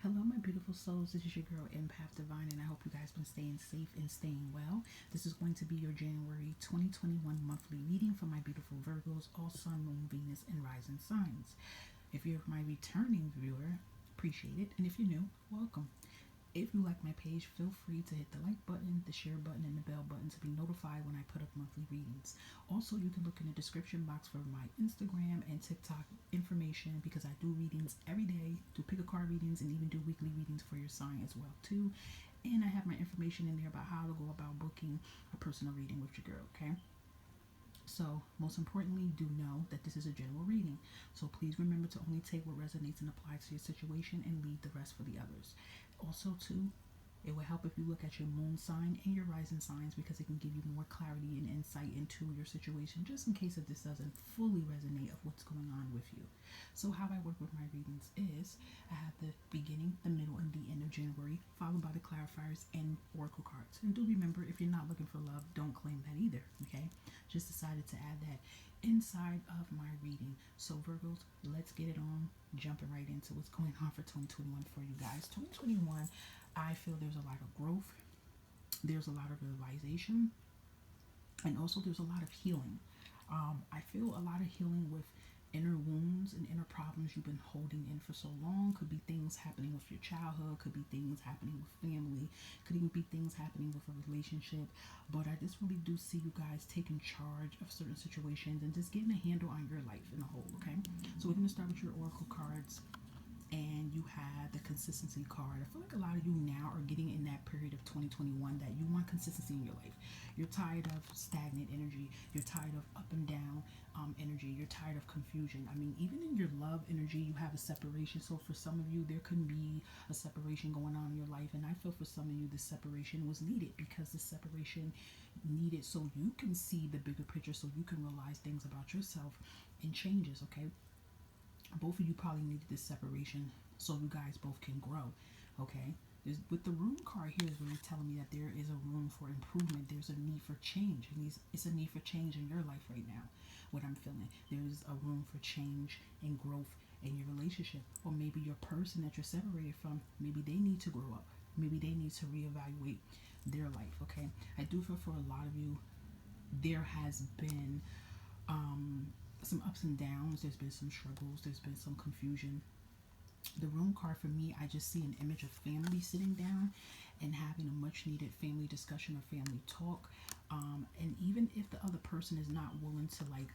Hello, my beautiful souls. This is your girl, Empath Divine, and I hope you guys been staying safe and staying well. This is going to be your January 2021 monthly reading for my beautiful Virgos, all Sun, Moon, Venus, and Rising signs. If you're my returning viewer, appreciate it, and if you're new, welcome. If you like my page, feel free to hit the like button, the share button, and the bell button to be notified when I put up monthly readings. Also, you can look in the description box for my Instagram and TikTok information because I do readings every day, do pick a card readings, and even do weekly readings for your sign as well too. And I have my information in there about how to go about booking a personal reading with your girl. Okay. So, most importantly, do know that this is a general reading. So, please remember to only take what resonates and applies to your situation and leave the rest for the others. Also, too, it will help if you look at your moon sign and your rising signs because it can give you more clarity and insight into your situation just in case if this doesn't fully resonate of what's going on with you. So how I work with my readings is I have the beginning, the middle, and the end of January followed by the clarifiers and oracle cards. And do remember if you're not looking for love, don't claim that either, okay? Just decided to add that inside of my reading. So Virgos, let's get it on, jumping right into what's going on for 2021 for you guys. 2021, I feel there's a lot of growth, there's a lot of realization, and also there's a lot of healing. I feel a lot of healing with inner wounds and inner problems you've been holding in for so long. Could be things happening with your childhood, could be things happening with family, could even be things happening with a relationship. But I just really do see you guys taking charge of certain situations and just getting a handle on your life in a whole, okay? So we're going to start with your oracle cards, and you have the consistency card. I feel like a lot of you now are getting in that period of 2021 that you want consistency in your life. You're tired of stagnant energy. You're tired of up and down energy. You're tired of confusion. I mean, even in your love energy, you have a separation. So for some of you, there could be a separation going on in your life. And I feel for some of you, this separation was needed because this separation needed so you can see the bigger picture, so you can realize things about yourself and changes, okay? Both of you probably needed this separation so you guys both can grow, okay? With the room card here is really telling me that there is a room for improvement. There's a need for change, and it's a need for change in your life right now. What I'm feeling, there's a room for change and growth in your relationship, or maybe your person that you're separated from. Maybe they need to grow up. Maybe they need to reevaluate their life. Okay, I do feel for a lot of you, there has been some ups and downs. There's been some struggles. There's been some confusion. The room card for me, I just see an image of family sitting down and having a much needed family discussion or family talk. And even if the other person is not willing to, like,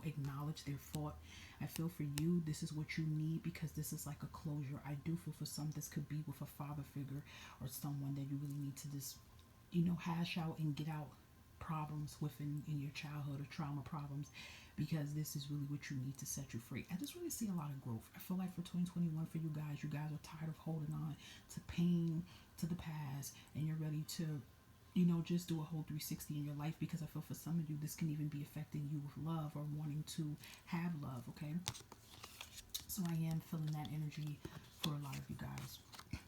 acknowledge their fault, I feel for you, this is what you need because this is like a closure. I do feel for some, this could be with a father figure or someone that you really need to just, hash out and get out problems within in your childhood or trauma problems because this is really what you need to set you free. I just really see a lot of growth. I feel like for 2021 for you guys are tired of holding on to pain, to the past, and you're ready to just do a whole 360 in your life because I feel for some of you this can even be affecting you with love or wanting to have love, okay? So I am feeling that energy for a lot of you guys.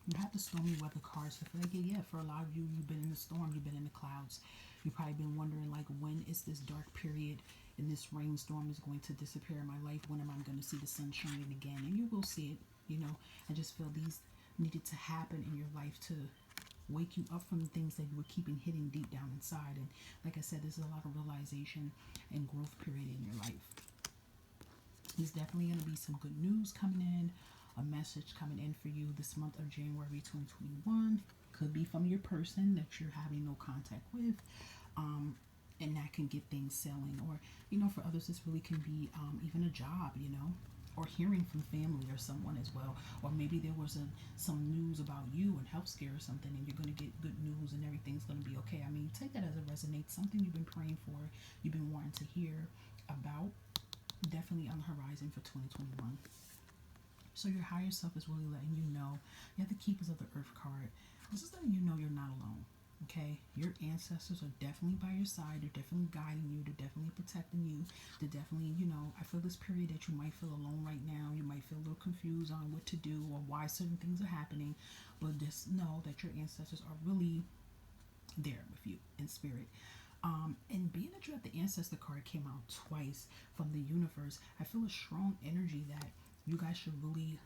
You have the stormy weather cards. I feel like, yeah, for a lot of you, you've been in the storm, you've been in the clouds. You've probably been wondering, like, when is this dark period and this rainstorm is going to disappear in my life? When am I going to see the sun shining again? And you will see it. I just feel these needed to happen in your life to wake you up from the things that you were keeping hidden deep down inside. And like I said, there's a lot of realization and growth period in your life. There's definitely going to be some good news coming in, a message coming in for you this month of January 2021. Could be from your person that you're having no contact with, and that can get things selling. Or, for others, this really can be even a job, or hearing from family or someone as well. Or maybe there was some news about you and health scare or something, and you're going to get good news and everything's going to be okay. I mean, take that as it resonates. Something you've been praying for, you've been wanting to hear about, definitely on the horizon for 2021. So your higher self is really letting you know. You have the Keepers of the Earth card. This is letting you know you're not alone. Okay, your ancestors are definitely by your side. They're definitely guiding you. They're definitely protecting you. They're definitely, I feel this period that you might feel alone right now. You might feel a little confused on what to do or why certain things are happening. But just know that your ancestors are really there with you in spirit. And being that you have the ancestor card came out twice from the universe, I feel a strong energy that you guys should really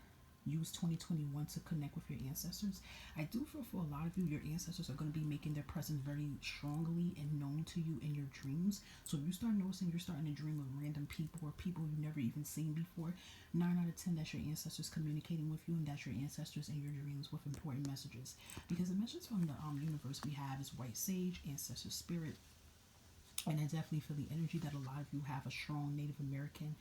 use 2021 to connect with your ancestors. I do feel for a lot of you, your ancestors are going to be making their presence very strongly and known to you in your dreams. So if you start noticing you're starting to dream of random people or people you've never even seen before, 9 out of 10, that's your ancestors communicating with you, and that's your ancestors in your dreams with important messages. Because the message from the universe we have is white sage, ancestor spirit, and I definitely feel the energy that a lot of you have a strong Native American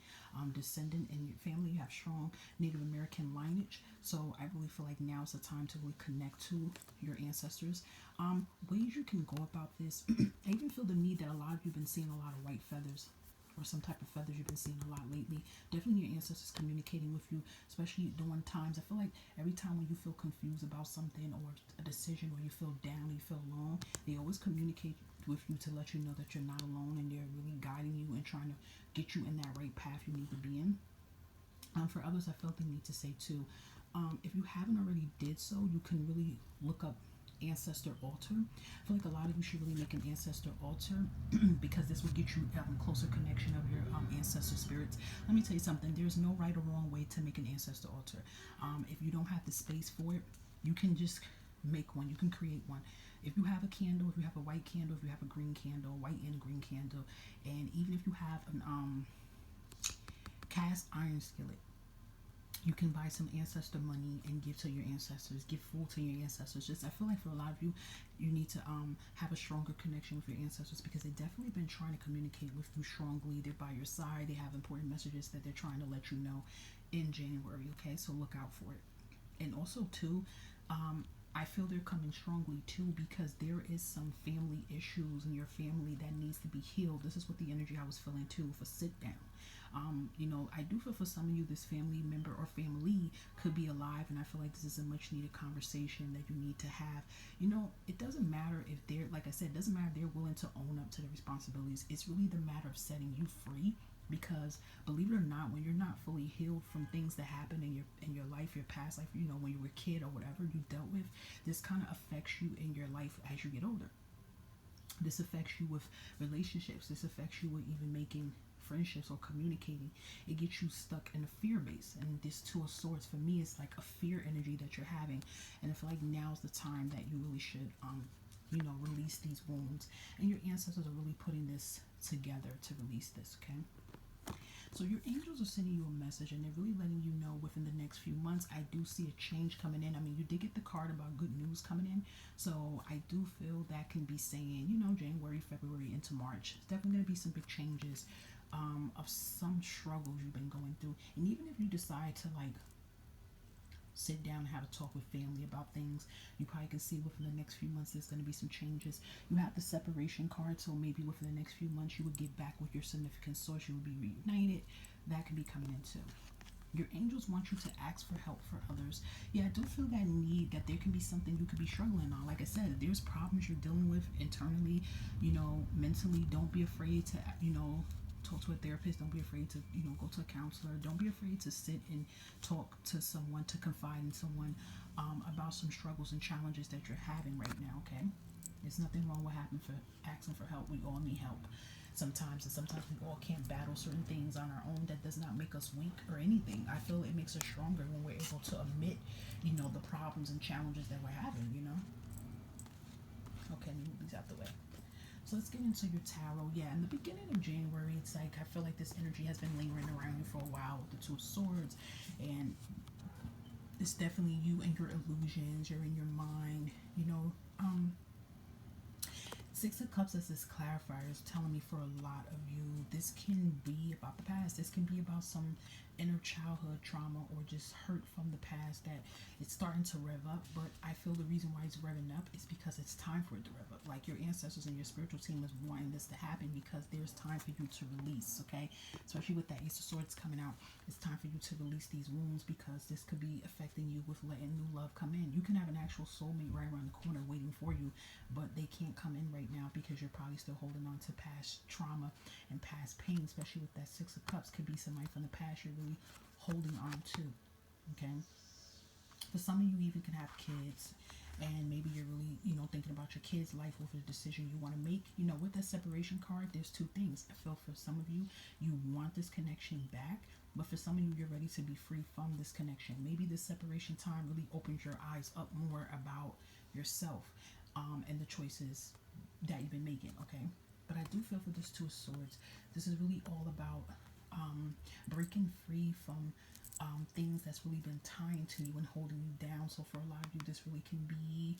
descendant in your family. You have strong Native American lineage. So I really feel like now is the time to really connect to your ancestors. Ways you can go about this. I even feel the need that a lot of you have been seeing a lot of white feathers or some type of feathers you've been seeing a lot lately. Definitely your ancestors communicating with you, especially during times. I feel like every time when you feel confused about something or a decision, or you feel down, you feel alone, they always communicate with you to let you know that you're not alone, and they're really guiding you and trying to get you in that right path you need to be in. For others, I felt the need to say too, if you haven't already did so, you can really look up ancestor altar. I feel like a lot of you should really make an ancestor altar because this will get you closer connection of your ancestor spirits. Let me tell you something, there's no right or wrong way to make an ancestor altar. If you don't have the space for it, you can just make one, you can create one. If you have a candle, if you have a white candle, if you have a green candle, white and green candle, and even if you have an cast iron skillet, you can buy some ancestor money and give to your ancestors, give food to your ancestors. Just I feel like for a lot of you, you need to have a stronger connection with your ancestors because they've definitely been trying to communicate with you strongly. They're by your side. They have important messages that they're trying to let you know in January. Okay, so look out for it. And also too, I feel they're coming strongly too because there is some family issues in your family that needs to be healed. This is what the energy I was feeling too for sit down. I do feel for some of you this family member or family could be alive, and I feel like this is a much needed conversation that you need to have. It doesn't matter if they're, like I said, it doesn't matter if they're willing to own up to the responsibilities. It's really the matter of setting you free. Because believe it or not, when you're not fully healed from things that happen in your life, your past life, when you were a kid or whatever you dealt with, this kind of affects you in your life as you get older. This affects you with relationships. This affects you with even making friendships or communicating. It gets you stuck in a fear base, and this Two of Swords for me is like a fear energy that you're having, and I feel like now's the time that you really should release these wounds, and your ancestors are really putting this together to release this. Okay, so your angels are sending you a message, and they're really letting you know within the next few months, I do see a change coming in. I mean, you did get the card about good news coming in, so I do feel that can be saying, January, February into March. It's definitely going to be some big changes of some struggles you've been going through. And even if you decide to sit down and have a talk with family about things, you probably can see within the next few months there's going to be some changes. You have the separation card, so maybe within the next few months you would get back with your significant source, you would be reunited. That can be coming in too. Your angels want you to ask for help for others. Yeah, I do feel that need that there can be something you could be struggling on. Like I said, if there's problems you're dealing with internally, mentally, don't be afraid to talk to a therapist. Don't be afraid to go to a counselor. Don't be afraid to sit and talk to someone, to confide in someone about some struggles and challenges that you're having right now. Okay, there's nothing wrong with asking for help. We all need help sometimes, and sometimes we all can't battle certain things on our own. That does not make us weak or anything. I feel it makes us stronger when we're able to admit the problems and challenges that we're having. Okay, let me move these out the way. So let's get into your tarot. Yeah, in the beginning of January, it's like I feel like this energy has been lingering around you for a while with the Two of Swords, and it's definitely you and your illusions. You're in your mind. Six of Cups as this clarifier is telling me for a lot of you, this can be about the past. This can be about some inner childhood trauma or just hurt from the past that it's starting to rev up. But I feel the reason why it's revving up is because it's time for it to rev up. Like your ancestors and your spiritual team is wanting this to happen because there's time for you to release. Okay, especially with that Ace of Swords coming out, it's time for you to release these wounds because this could be affecting you with letting new love come in. You can have an actual soulmate right around the corner waiting for you, but they can't come in right now because you're probably still holding on to past trauma and past pain, especially with that Six of Cups. Could be somebody from the past you're really holding on to. Okay, for some of you even can have kids, and maybe you're really thinking about your kids' life with a decision you want to make. With that separation card, there's two things. I feel for some of you, you want this connection back, But for some of you, you're ready to be free from this connection. Maybe this separation time really opens your eyes up more about yourself, and the choices that you've been making, okay? But I do feel for this Two of Swords, this is really all about breaking free from things that's really been tying to you and holding you down. So for a lot of you, this really can be,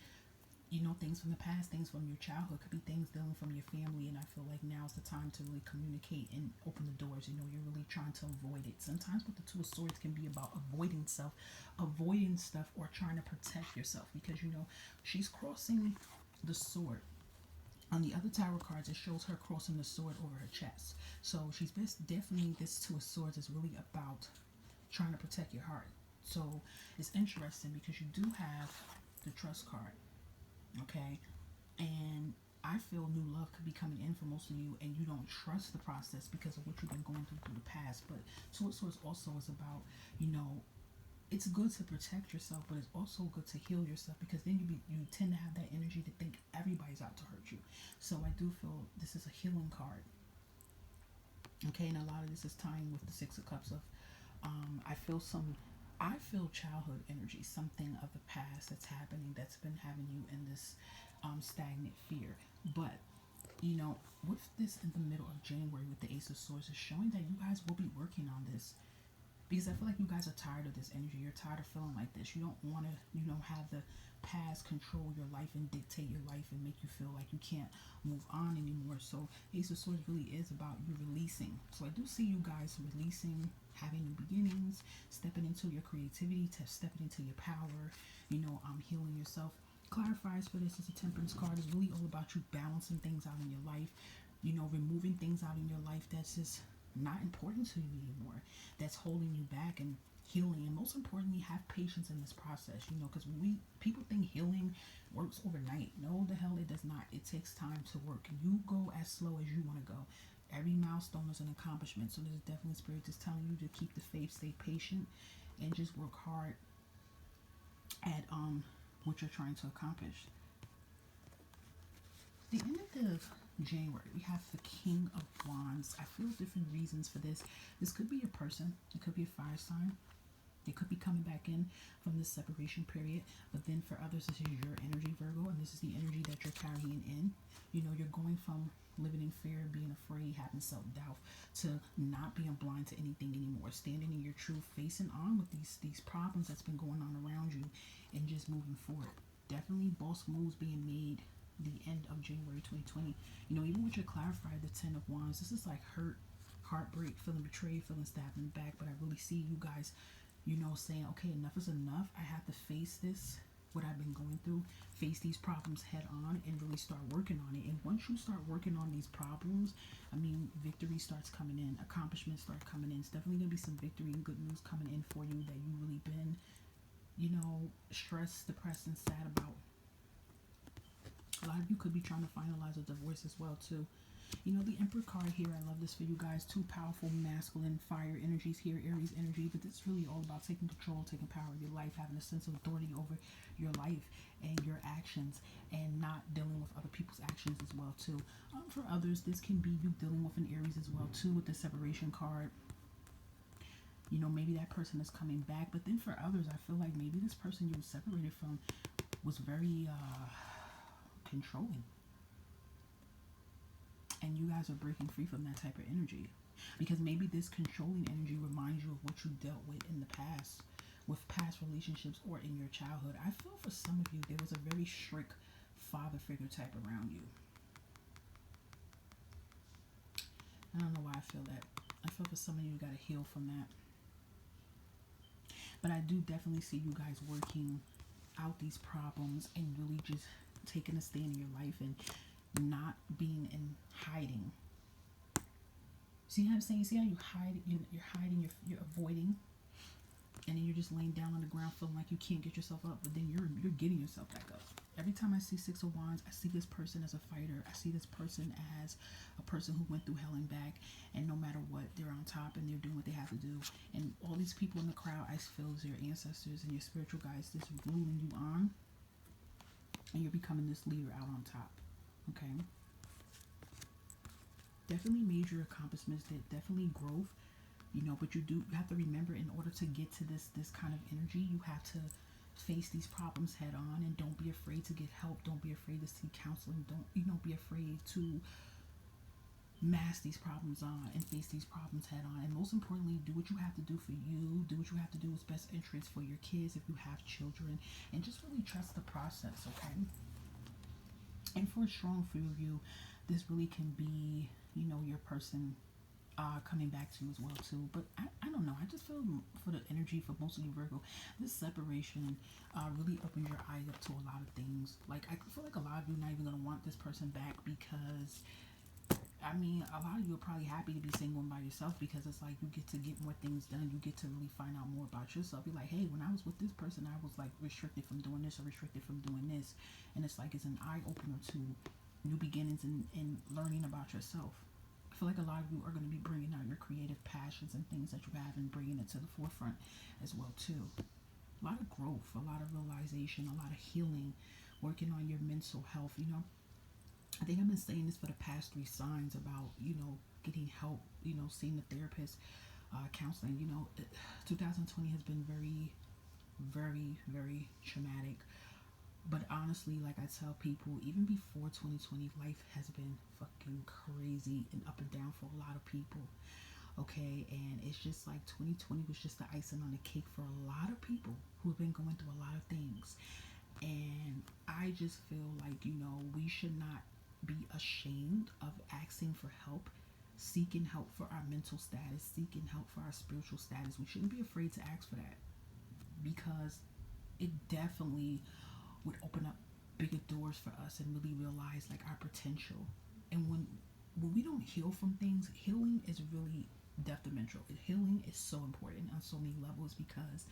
things from the past, things from your childhood, could be things dealing from your family. And I feel like now's the time to really communicate and open the doors. You're really trying to avoid it. Sometimes with the Two of Swords can be about avoiding stuff, or trying to protect yourself, because she's crossing the sword. On the other tarot cards, it shows her crossing the sword over her chest. So she's definitely, this Two of Swords is really about trying to protect your heart. So it's interesting because you do have the Trust card, okay? And I feel new love could be coming in for most of you, and you don't trust the process because of what you've been going through the past. But Two of Swords also is about, it's good to protect yourself, but it's also good to heal yourself, because then you tend to have that energy to think everybody's out to hurt you. So I do feel this is a healing card. Okay, and a lot of this is tying with the Six of Cups of, I feel childhood energy, something of the past that's happening, that's been having you in this stagnant fear. But with this in the middle of January with the Ace of Swords, is showing that you guys will be working on this, because I feel like you guys are tired of this energy. You're tired of feeling like this. You don't want to, have the past control your life and dictate your life and make you feel like you can't move on anymore. So Ace of Swords really is about you releasing. So I do see you guys releasing, having new beginnings, stepping into your creativity, stepping into your power, healing yourself. Clarifies for this is a Temperance card. Is really all about you balancing things out in your life, removing things out in your life that's just not important to you anymore, that's holding you back, and healing. And most importantly, have patience in this process, because people think healing works overnight. No, the hell it does not. It takes time to work. You go as slow as you want to go. Every milestone is an accomplishment. So there's definitely Spirit just telling you to keep the faith, stay patient, and just work hard at what you're trying to accomplish. The end of January, we have the King of Wands. I feel different reasons for this. This could be a person. It could be a fire sign. They could be coming back in from this separation period. But then for others, this is your energy, Virgo, and this is the energy that you're carrying in. You're going from living in fear, being afraid, having self-doubt, to not being blind to anything anymore, standing in your truth, facing on with these problems that's been going on around you, and just moving forward. Definitely boss moves being made the end of January 2020. Even with your clarifier, the Ten of Wands, this is like hurt, heartbreak, feeling betrayed, feeling stabbed in the back. But I really see you guys, saying, okay, enough is enough. I have to face this, what I've been going through, face these problems head on, and really start working on it. And once you start working on these problems, victory starts coming in, accomplishments start coming in. It's definitely going to be some victory and good news coming in for you that you really been, stressed, depressed, and sad about. A lot of you could be trying to finalize a divorce as well, too. The Emperor card here, I love this for you guys. Two powerful masculine fire energies here, Aries energy. But this is really all about taking control, taking power of your life, having a sense of authority over your life and your actions, and not dealing with other people's actions as well, too. For others, this can be you dealing with an Aries as well, too, with the separation card. Maybe that person is coming back. But then for others, I feel like maybe this person you were separated from was very controlling. And you guys are breaking free from that type of energy, because maybe this controlling energy reminds you of what you dealt with in the past, with past relationships or in your childhood. I feel for some of you there was a very strict father figure type around you. I don't know why I feel that. I feel for some of you got to heal from that. But I do definitely see you guys working out these problems and really just taking a stand in your life and not being in hiding. See how I'm saying? See how you hide? You're hiding. You're avoiding, and then you're just laying down on the ground, feeling like you can't get yourself up. But then you're getting yourself back up. Every time I see Six of Wands, I see this person as a fighter. I see this person as a person who went through hell and back, and no matter what, they're on top and they're doing what they have to do. And all these people in the crowd, I feel, is your ancestors and your spiritual guides just ruling you on, and you're becoming this leader out on top. Okay. Definitely major accomplishments, definitely growth. But you have to remember, in order to get to this kind of energy, you have to face these problems head on, and don't be afraid to get help. Don't be afraid to seek counseling. Don't be afraid to mask these problems on and face these problems head on. And most importantly, do what you have to do for you. Do what you have to do is best interest for your kids if you have children, and just really trust the process, okay? And for a strong for you, this really can be, your person coming back to you as well too. But I don't know. I just feel for the energy for most of you Virgo, this separation really opens your eyes up to a lot of things. Like I feel like a lot of you are not even gonna want this person back because a lot of you are probably happy to be single and by yourself because it's like you get to get more things done. You get to really find out more about yourself. You're like, hey, when I was with this person, I was like restricted from doing this or restricted from doing this. And it's like it's an eye opener to new beginnings and learning about yourself. I feel like a lot of you are going to be bringing out your creative passions and things that you have and bringing it to the forefront as well too. A lot of growth, a lot of realization, a lot of healing, working on your mental health. I think I've been saying this for the past 3 signs about, getting help, seeing the therapist, counseling. 2020 has been very, very, very traumatic. But honestly, like I tell people, even before 2020, life has been fucking crazy and up and down for a lot of people. Okay, and it's just like 2020 was just the icing on the cake for a lot of people who have been going through a lot of things. And I just feel like, we should not be ashamed of asking for help, seeking help for our mental status, seeking help for our spiritual status. We shouldn't be afraid to ask for that because it definitely would open up bigger doors for us and really realize like our potential. And when we don't heal from things, healing is really detrimental. Healing is so important on so many levels because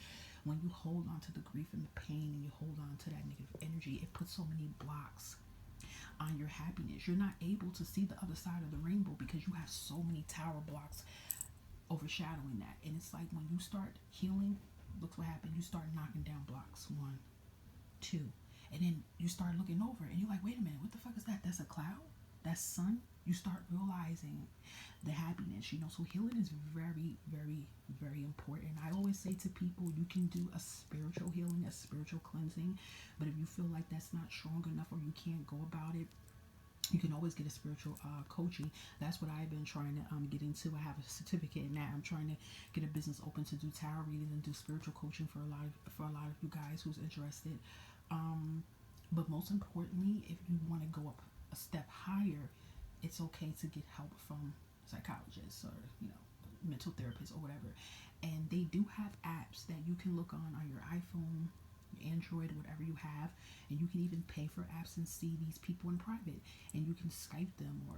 when you hold on to the grief and the pain and you hold on to that negative energy, it puts so many blocks on your happiness. You're not able to see the other side of the rainbow because you have so many tower blocks overshadowing that. And it's like when you start healing, look what happened. You start knocking down blocks. 1, 2, and then you start looking over and you're like, wait a minute, what the fuck is that? That's a cloud? That's sun? You start realizing the happiness. So healing is very, very, very important. I always say to people, you can do a spiritual healing, a spiritual cleansing, but if you feel like that's not strong enough or you can't go about it, you can always get a spiritual coaching. That's what I've been trying to get into. I have a certificate in that. I'm trying to get a business open to do tarot reading and do spiritual coaching for a lot of you guys who's interested. But most importantly, if you want to go up a step higher, it's okay to get help from psychologists or mental therapists or whatever. And they do have apps that you can look on your iPhone, Android, whatever you have, and you can even pay for apps and see these people in private, and you can Skype them or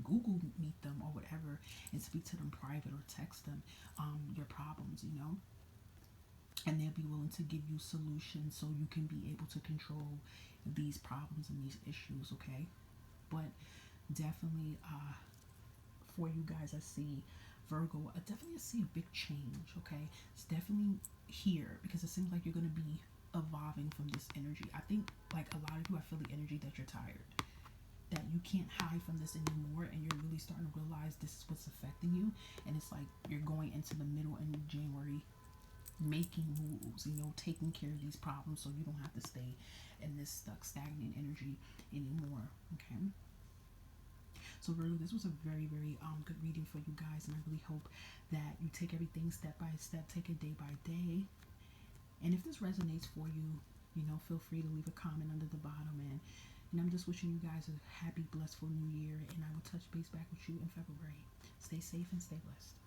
Google meet them or whatever and speak to them private or text them your problems, and they'll be willing to give you solutions so you can be able to control these problems and these issues, okay? But definitely for you guys, I see Virgo, I definitely see a big change, okay? It's definitely here because it seems like you're going to be evolving from this energy. I think like a lot of you, I feel the energy that you're tired, that you can't hide from this anymore, and you're really starting to realize this is what's affecting you. And it's like you're going into the middle of January making moves, taking care of these problems so you don't have to stay in this stuck stagnant energy anymore, okay? So Virgo, this was a very, very good reading for you guys, and I really hope that you take everything step by step, take it day by day. And if this resonates for you, feel free to leave a comment under the bottom. And I'm just wishing you guys a happy, blissful new year, and I will touch base back with you in February. Stay safe and stay blessed.